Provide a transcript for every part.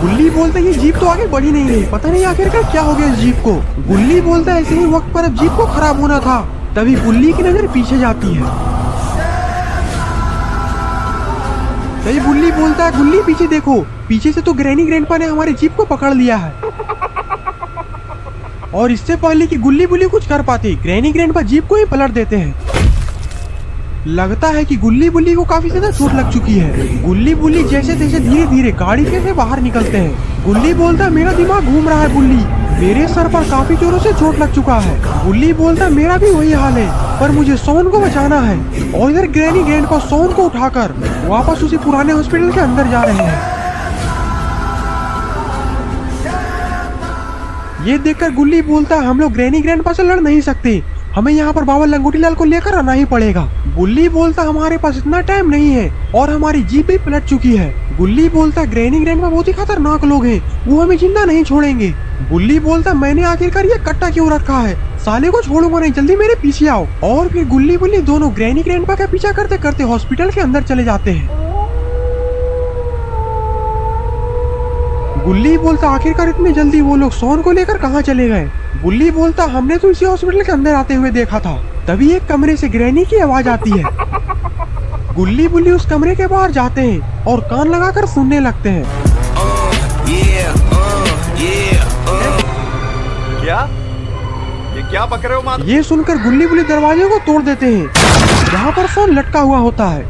गुल्ली बोलता ये जीप तो आगे बढ़ी नहीं रही, पता नहीं आखिरकार क्या हो गया इस जीप को। गुल्ली बोलता ऐसे ही वक्त पर अब जीप को खराब होना था। तभी गुल्ली की नजर पीछे जाती है। तभी गुल्ली बोलता है गुल्ली पीछे देखो, पीछे से तो ग्रैनी ग्रैंडपा ने हमारे जीप को पकड़ लिया है। और इससे पहले कि गुल्ली बुल्ली कुछ कर पाते, ग्रैनी ग्रैंडपा जीप को ही पलट देते हैं। लगता है कि गुल्ली बुल्ली को काफी ज्यादा चोट लग चुकी है। गुल्ली बुल्ली जैसे तैसे धीरे धीरे गाड़ी से बाहर निकलते हैं। गुल्ली बोलता है मेरा दिमाग घूम रहा है गुल्ली, मेरे सर पर काफी जोरों से चोट लग चुका है। गुल्ली बोलता है मेरा भी वही हाल है, पर मुझे सोन को बचाना है। और इधर ग्रैनी ग्रैंडपा सोन को उठाकर वापस उसी पुराने हॉस्पिटल के अंदर जा रहे हैं। ये देखकर गुल्ली बोलता है हम लोग ग्रैनी ग्रैंडपा से लड़ नहीं सकते, हमें यहाँ पर बाबा लंगोटी लाल को लेकर आना ही पड़ेगा। गुल्ली बोलता हमारे पास इतना टाइम नहीं है और हमारी जीप भी पलट चुकी है। गुल्ली बोलता ग्रैनी ग्रैंडपा बहुत ही खतरनाक लोग हैं, वो हमें जिंदा नहीं छोड़ेंगे। गुल्ली बोलता मैंने आखिरकार ये कट्टा क्यों रखा है, साले को छोड़ूंगा नहीं, जल्दी मेरे पीछे आओ। और फिर गुल्ली बुल्ली दोनों ग्रैनी ग्रैंडपा का पीछा करते करते हॉस्पिटल के अंदर चले जाते हैं। गुल्ली बोलता आखिरकार इतनी जल्दी वो लोग सोन को लेकर कहाँ चले गए। गुल्ली बोलता हमने तो इसी हॉस्पिटल के अंदर आते हुए देखा था। तभी एक कमरे से ग्रैनी की आवाज आती है। गुल्ली बुल्ली उस कमरे के बाहर जाते हैं और कान लगाकर सुनने लगते हैं। क्या पकड़े हो माँ? ये सुनकर गुल्ली बुल्ली दरवाजे को तोड़ देते हैं, जहाँ पर सोन लटका हुआ होता है।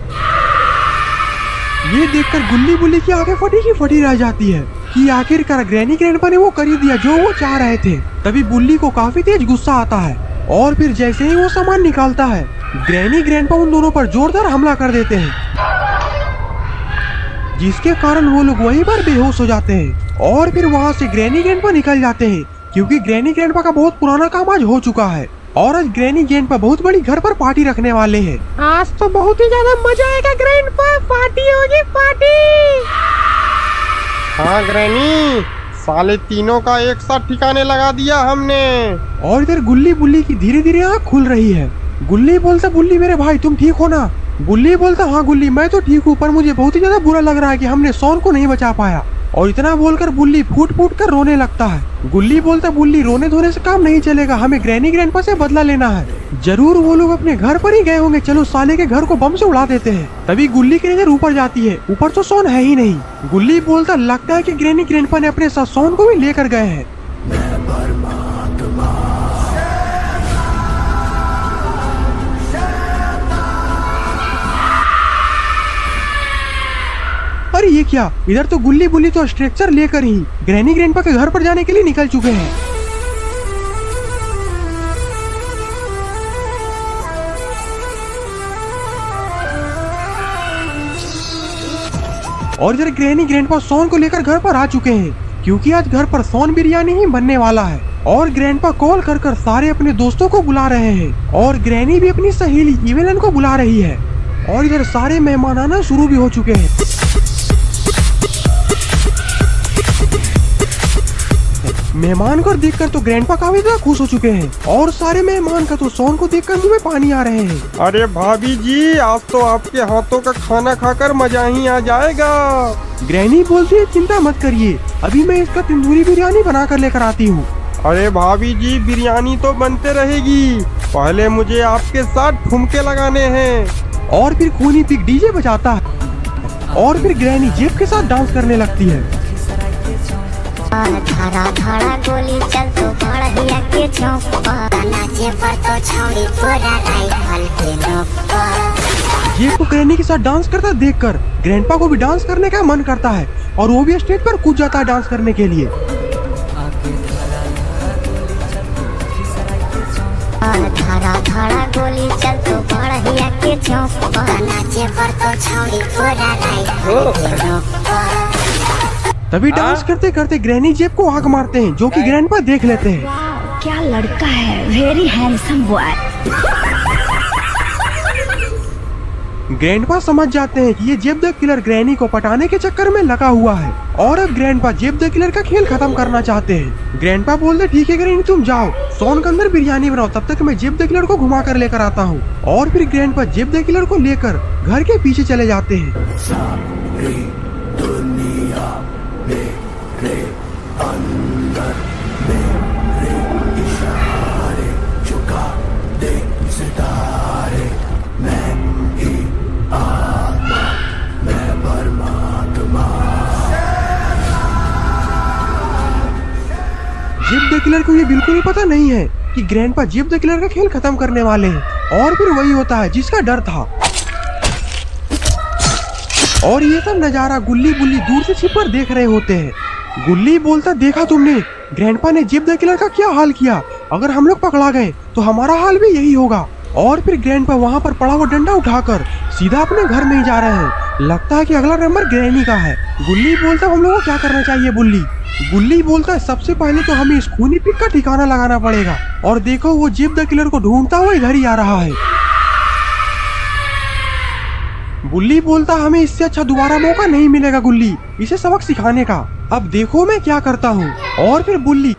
ये देखकर गुल्ली बुल्ली की आंखें फटी की फटी रह जाती है कि आखिरकार ग्रैनी ग्रैंडपा ने वो कर ही दिया जो वो चाह रहे थे। तभी बुल्ली को काफी तेज गुस्सा आता है और फिर जैसे ही वो सामान निकालता है, ग्रैनी ग्रैंडपा उन दोनों पर जोरदार हमला कर देते हैं, जिसके कारण वो लोग वहीं पर बेहोश हो जाते हैं। और फिर वहाँ से ग्रैनी ग्रैंडपा निकल जाते हैं, क्योंकि ग्रैनी ग्रैंडपा का बहुत पुराना काम आज हो चुका है और आज ग्रैनी ग्रैंडपा बहुत बड़ी घर पर पार्टी रखने वाले हैं। आज तो बहुत ही ज्यादा मजा आएगा ग्रैंडपा, पार्टी होगी पार्टी। हाँ ग्रैनी, साले तीनों का एक साथ ठिकाने लगा दिया हमने। और इधर गुल्ली बुल्ली की धीरे धीरे आँख खुल रही है। गुल्ली बोलता बुल्ली मेरे भाई तुम ठीक हो ना? गुल्ली बोलता हाँ गुल्ली मैं तो ठीक हूँ, पर मुझे बहुत ही ज्यादा बुरा लग रहा है कि हमने सोन को नहीं बचा पाया। और इतना बोलकर बुल्ली फूट फूट कर रोने लगता है। गुल्ली बोलता बुल्ली रोने धोने से काम नहीं चलेगा, हमें ग्रैनी ग्रैंडपा से बदला लेना है। जरूर वो लोग अपने घर पर ही गए होंगे, चलो साले के घर को बम से उड़ा देते हैं। तभी गुल्ली की नजर ऊपर जाती है, ऊपर तो सोन है ही नहीं। गुल्ली बोलता लगता है कि ग्रैनी ग्रैंडपा ने अपने साथ सोन को भी लेकर गए हैं। अरे ये क्या, इधर तो गुल्ली बुल्ली तो स्ट्रेचर लेकर ही ग्रैनी ग्रैंडपा के घर पर जाने के लिए निकल चुके हैं। और इधर ग्रैनी ग्रैंडपा सोन को लेकर घर पर आ चुके हैं, क्योंकि आज घर पर सोन बिरयानी ही बनने वाला है। और ग्रैंडपा कॉल कर कर सारे अपने दोस्तों को बुला रहे हैं और ग्रैनी भी अपनी सहेली इवेलन को बुला रही है। और इधर सारे मेहमान आना शुरू भी हो चुके हैं। मेहमान को देखकर तो ग्रैंडपा काफी ज्यादा खुश हो चुके हैं और सारे मेहमान का तो सोन को देखकर मुंह में पानी आ रहे हैं। अरे भाभी जी, आज तो आपके हाथों का खाना खाकर मजा ही आ जाएगा। ग्रैनी बोलती है चिंता मत करिए, अभी मैं इसका तंदूरी बिरयानी बना कर लेकर आती हूँ। अरे भाभी जी, बिरयानी तो बनते रहेगी, पहले मुझे आपके साथ ठुमके लगाने हैं। और फिर खूनी पिग डीजे बजाता है और फिर ग्रैनी जेब के साथ डांस करने लगती है। धारा धारा गोली चल तो बढ़िया के चौक नाचे पर तो छौड़ी तोरा राइफल के नोक। जेब को ग्रैनी के साथ डांस करता देखकर ग्रैंडपा को भी डांस करने का मन करता है और वो भी स्टेज पर कूद जाता है डांस करने के लिए। धारा धारा गोली चल तो बढ़िया के चौक नाचे पर तो छौड़ी तोरा राइफल के नोक। तभी डांस करते करते ग्रैनी जेब को आग मारते हैं, जो कि ग्रैंडपा देख लेते हैं। क्या लड़का है, वेरी हैंडसम बॉय। ग्रैंडपा समझ जाते हैं कि ये जेब द किलर ग्रैनी को पटाने के चक्कर में लगा हुआ है और अब ग्रैंडपा जेब द किलर का खेल खत्म करना चाहते हैं। ग्रैंडपा बोलते ठीक है ग्रैनी तुम जाओ, सोन के अंदर बिरयानी बनाओ, तब तक मैं जेब द किलर को घुमा कर लेकर आता हूँ। और फिर ग्रैंडपा जेब द किलर को लेकर घर के पीछे चले जाते हैं। जिप द किलर को ये बिल्कुल ही पता नहीं है कि ग्रैंडपा जिप द किलर का खेल खत्म करने वाले हैं, और फिर वही होता है जिसका डर था। और ये सब नजारा गुल्ली बुल्ली दूर से छिपकर देख रहे होते हैं। गुल्ली बोलता, देखा तुमने ग्रैंडपा ने जिप द किलर का क्या हाल किया, अगर हम लोग पकड़ा गए तो हमारा हाल भी यही होगा। और फिर ग्रैंडपा वहाँ पर पड़ा हुआ डंडा उठाकर सीधा अपने घर में ही जा रहे हैं। लगता है कि अगला नंबर ग्रैनी का है। गुल्ली बोलता, हम लोगों को क्या करना चाहिए बुल्ली? गुल्ली बोलता है, सबसे पहले तो हमें इस खूनी पिग का ठिकाना लगाना पड़ेगा। और देखो वो जिप द किलर को ढूंढता हुआ इधर ही आ रहा है। बुल्ली बोलता, हमें इससे अच्छा दोबारा मौका नहीं मिलेगा गुल्ली, इसे सबक सिखाने का। अब देखो मैं क्या करता हूँ। और फिर बुल्ली